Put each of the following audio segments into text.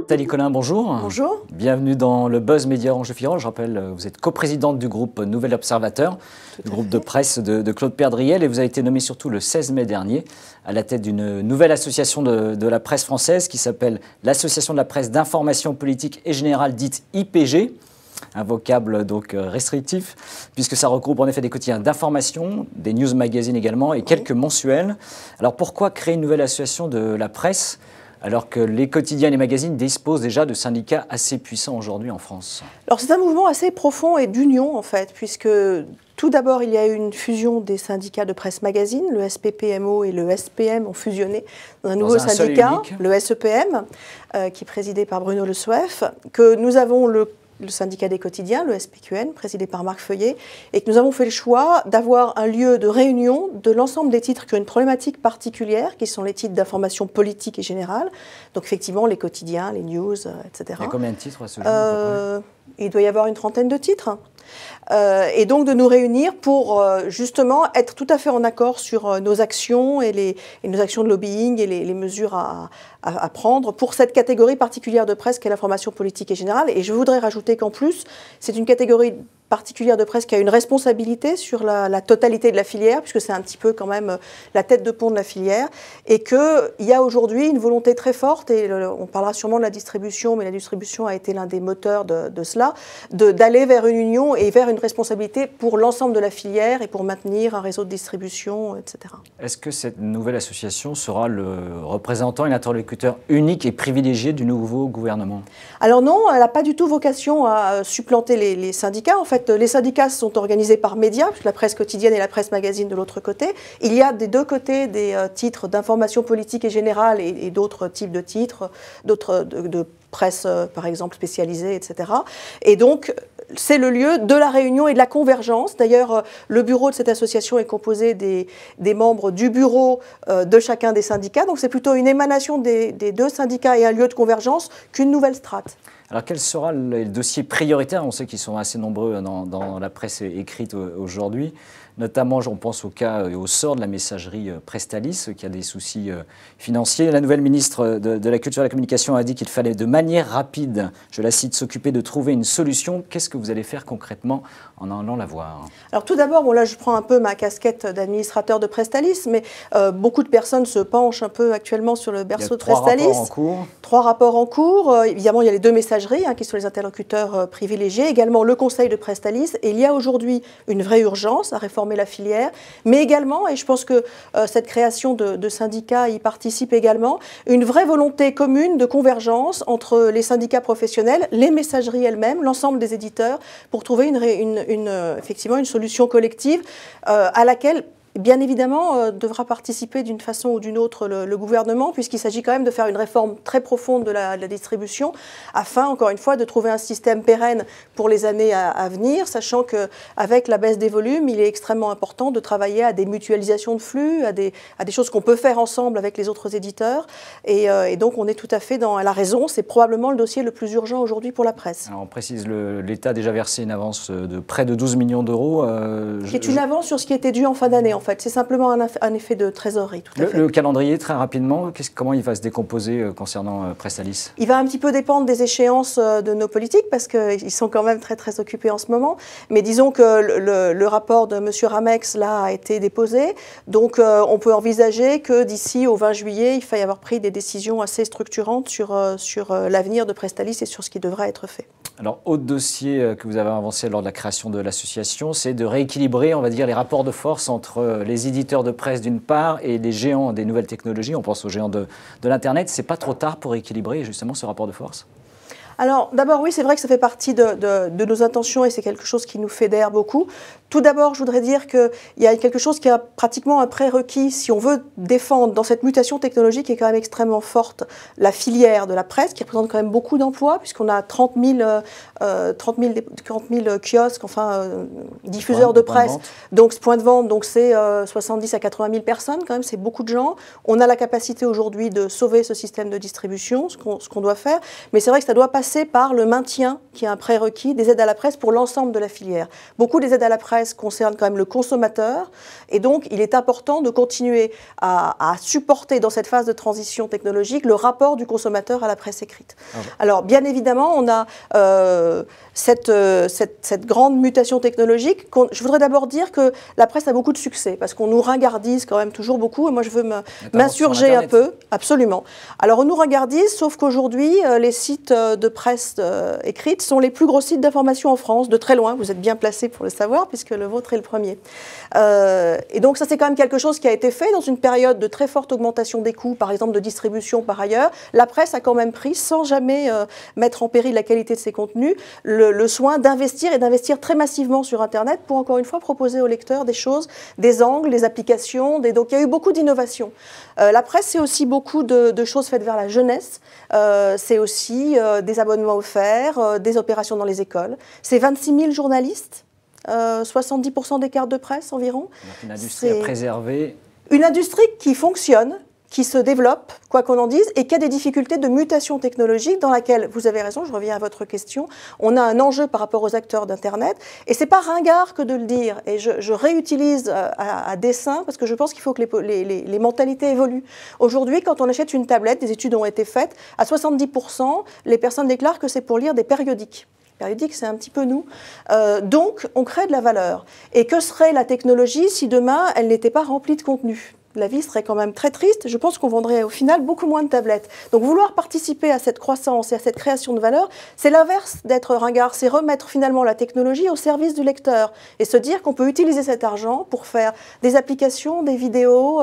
Nathalie Collin, bonjour. Bonjour. Bienvenue dans le Buzz Média Orange-le-Firol. Je rappelle, vous êtes coprésidente du groupe Nouvel Observateur, le groupe de presse de Claude Perdriel, et vous avez été nommée surtout le 16 mai dernier à la tête d'une nouvelle association de la presse française qui s'appelle l'Association de la presse d'information politique et générale, dite IPG. Un vocable donc restrictif, puisque ça regroupe en effet des quotidiens d'information, des news magazines également et quelques mensuels. Alors pourquoi créer une nouvelle association de la presse alors que les quotidiens et les magazines disposent déjà de syndicats assez puissants aujourd'hui en France? Alors c'est un mouvement assez profond et d'union en fait, puisque tout d'abord il y a eu une fusion des syndicats de presse magazine, le SPPMO et le SPM ont fusionné dans un nouveau syndicat, le SEPM, qui est présidé par Bruno Le Souef, que nous avons le syndicat des quotidiens, le SPQN, présidé par Marc Feuillet, et que nous avons fait le choix d'avoir un lieu de réunion de l'ensemble des titres qui ont une problématique particulière, qui sont les titres d'information politique et générale, donc effectivement les quotidiens, les news, etc. Il y a combien de titres à ce jour? Il doit y avoir une trentaine de titres. Et donc de nous réunir pour justement être tout à fait en accord sur nos actions et nos actions de lobbying et les mesures à prendre pour cette catégorie particulière de presse qu'est l'information politique et générale. Et je voudrais rajouter qu'en plus, c'est une catégorie particulière de presse qui a une responsabilité sur la totalité de la filière, puisque c'est un petit peu quand même la tête de pont de la filière, et qu'il y a aujourd'hui une volonté très forte, et on parlera sûrement de la distribution, mais la distribution a été l'un des moteurs de cela, d'aller vers une union et vers une responsabilité pour l'ensemble de la filière et pour maintenir un réseau de distribution, etc. Est-ce que cette nouvelle association sera le représentant et l'interlocuteur unique et privilégié du nouveau gouvernement? Alors non, elle n'a pas du tout vocation à supplanter les syndicats. En fait, les syndicats sont organisés par médias, puisque la presse quotidienne et la presse magazine de l'autre côté. Il y a des deux côtés des titres d'information politique et générale et d'autres types de titres, d'autres de presse, par exemple, spécialisée, etc. Et donc, c'est le lieu de la réunion et de la convergence. D'ailleurs, le bureau de cette association est composé des membres du bureau de chacun des syndicats. Donc, c'est plutôt une émanation des deux syndicats et un lieu de convergence qu'une nouvelle strate. Alors, quel sera le dossier prioritaire? On sait qu'ils sont assez nombreux dans la presse écrite aujourd'hui. Notamment, on pense au cas et au sort de la messagerie Presstalis, qui a des soucis financiers. La nouvelle ministre de la Culture et de la Communication a dit qu'il fallait de manière rapide, je la cite, s'occuper de trouver une solution. Qu'est-ce que vous allez faire concrètement en allant la voir? Alors tout d'abord, bon là je prends un peu ma casquette d'administrateur de Presstalis, mais beaucoup de personnes se penchent un peu actuellement sur le berceau de Presstalis. 3 rapports en cours. 3 rapports en cours. Évidemment, il y a les 2 messageries qui sont les interlocuteurs privilégiés, également le conseil de Presstalis. Et il y a aujourd'hui une vraie urgence à réformer la filière, mais également, et je pense que cette création de syndicats y participe également, une vraie volonté commune de convergence entre les syndicats professionnels, les messageries elles-mêmes, l'ensemble des éditeurs, pour trouver effectivement une solution collective à laquelle bien évidemment, devra participer d'une façon ou d'une autre le gouvernement, puisqu'il s'agit quand même de faire une réforme très profonde de la distribution, afin, encore une fois, de trouver un système pérenne pour les années à venir, sachant qu'avec la baisse des volumes, il est extrêmement important de travailler à des mutualisations de flux, à des choses qu'on peut faire ensemble avec les autres éditeurs. Et donc, on est tout à fait dans la raison. C'est probablement le dossier le plus urgent aujourd'hui pour la presse. Alors, on précise, l'État a déjà versé une avance de près de 12 millions d'euros. Qui est une avance sur ce qui était dû en fin d'année, en fait. C'est simplement un effet de trésorerie, tout à fait. Le calendrier, très rapidement, comment il va se décomposer concernant Presstalis? Il va un petit peu dépendre des échéances de nos politiques, parce qu'ils sont quand même très, très occupés en ce moment. Mais disons que le rapport de M. Ramex, là, a été déposé. Donc, on peut envisager que d'ici au 20 juillet, il faille avoir pris des décisions assez structurantes sur l'avenir de Presstalis et sur ce qui devra être fait. Alors, autre dossier que vous avez avancé lors de la création de l'association, c'est de rééquilibrer, on va dire, les rapports de force entre les éditeurs de presse d'une part et les géants des nouvelles technologies. On pense aux géants de l'Internet. C'est pas trop tard pour équilibrer justement ce rapport de force? Alors d'abord oui, c'est vrai que ça fait partie de nos intentions et c'est quelque chose qui nous fédère beaucoup. Tout d'abord, je voudrais dire qu'il y a quelque chose qui a pratiquement un prérequis si on veut défendre dans cette mutation technologique qui est quand même extrêmement forte la filière de la presse qui représente quand même beaucoup d'emplois puisqu'on a 30 000 kiosques, enfin diffuseurs de presse, donc ce point de vente, donc c'est 70 à 80 000 personnes quand même, c'est beaucoup de gens. On a la capacité aujourd'hui de sauver ce système de distribution, ce qu'on doit faire, mais c'est vrai que ça doit passer passer par le maintien, qui est un prérequis, des aides à la presse pour l'ensemble de la filière. Beaucoup des aides à la presse concernent quand même le consommateur, et donc il est important de continuer à supporter dans cette phase de transition technologique le rapport du consommateur à la presse écrite. Alors bien évidemment, on a cette grande mutation technologique. Je voudrais d'abord dire que la presse a beaucoup de succès, parce qu'on nous ringardise quand même toujours beaucoup, et moi je veux m'insurger un peu, absolument. Alors on nous ringardise, sauf qu'aujourd'hui, les sites de presse écrite sont les plus gros sites d'information en France, de très loin, vous êtes bien placé pour le savoir, puisque le vôtre est le premier. Et donc ça c'est quand même quelque chose qui a été fait dans une période de très forte augmentation des coûts, par exemple de distribution par ailleurs. La presse a quand même pris, sans jamais mettre en péril la qualité de ses contenus, le soin d'investir et d'investir très massivement sur Internet pour encore une fois proposer aux lecteurs des choses, des angles, des applications, donc il y a eu beaucoup d'innovations. La presse, c'est aussi beaucoup de choses faites vers la jeunesse, c'est aussi des abonnements offerts, des opérations dans les écoles. C'est 26 000 journalistes, 70% des cartes de presse environ. Donc une industrie à préserver. Une industrie qui fonctionne, qui se développe, quoi qu'on en dise, et qui a des difficultés de mutation technologique dans laquelle, vous avez raison, je reviens à votre question, on a un enjeu par rapport aux acteurs d'Internet, et c'est pas ringard que de le dire, et je réutilise à dessein, parce que je pense qu'il faut que les mentalités évoluent. Aujourd'hui, quand on achète une tablette, des études ont été faites, à 70%, les personnes déclarent que c'est pour lire des périodiques. Périodique, c'est un petit peu nous. Donc, on crée de la valeur. Et que serait la technologie si demain, elle n'était pas remplie de contenu ? La vie serait quand même très triste. Je pense qu'on vendrait au final beaucoup moins de tablettes. Donc vouloir participer à cette croissance et à cette création de valeur, c'est l'inverse d'être ringard. C'est remettre finalement la technologie au service du lecteur et se dire qu'on peut utiliser cet argent pour faire des applications, des vidéos,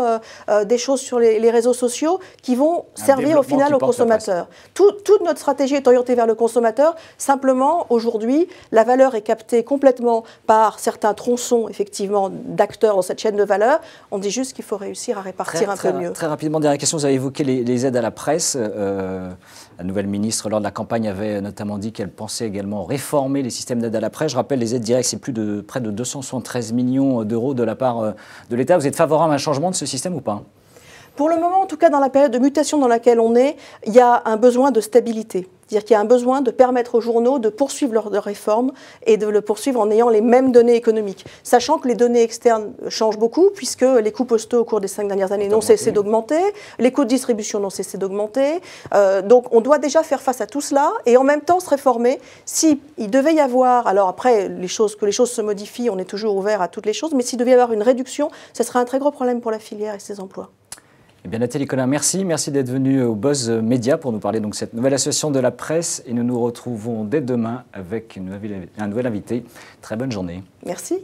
des choses sur les réseaux sociaux qui vont servir au final au consommateur. Toute notre stratégie est orientée vers le consommateur. Simplement, aujourd'hui, la valeur est captée complètement par certains tronçons, effectivement, d'acteurs dans cette chaîne de valeur. On dit juste qu'il faut réussir à répartir un peu mieux. Très rapidement, dernière question, vous avez évoqué les aides à la presse. La nouvelle ministre, lors de la campagne, avait notamment dit qu'elle pensait également réformer les systèmes d'aide à la presse. Je rappelle, les aides directes, c'est près de 273 millions d'euros de la part de l'État. Vous êtes favorable à un changement de ce système ou pas ? Pour le moment, en tout cas, dans la période de mutation dans laquelle on est, il y a un besoin de stabilité. C'est-à-dire qu'il y a un besoin de permettre aux journaux de poursuivre leur réforme et de le poursuivre en ayant les mêmes données économiques. Sachant que les données externes changent beaucoup, puisque les coûts postaux au cours des 5 dernières années n'ont cessé d'augmenter, les coûts de distribution n'ont cessé d'augmenter. Donc on doit déjà faire face à tout cela et en même temps se réformer. S'il devait y avoir, alors après, que les choses se modifient, on est toujours ouvert à toutes les choses, mais s'il devait y avoir une réduction, ce serait un très gros problème pour la filière et ses emplois. Eh bien, Nathalie Collin, merci d'être venue au Buzz Média pour nous parler de cette nouvelle association de la presse et nous nous retrouvons dès demain avec un nouvel invité. Très bonne journée. Merci.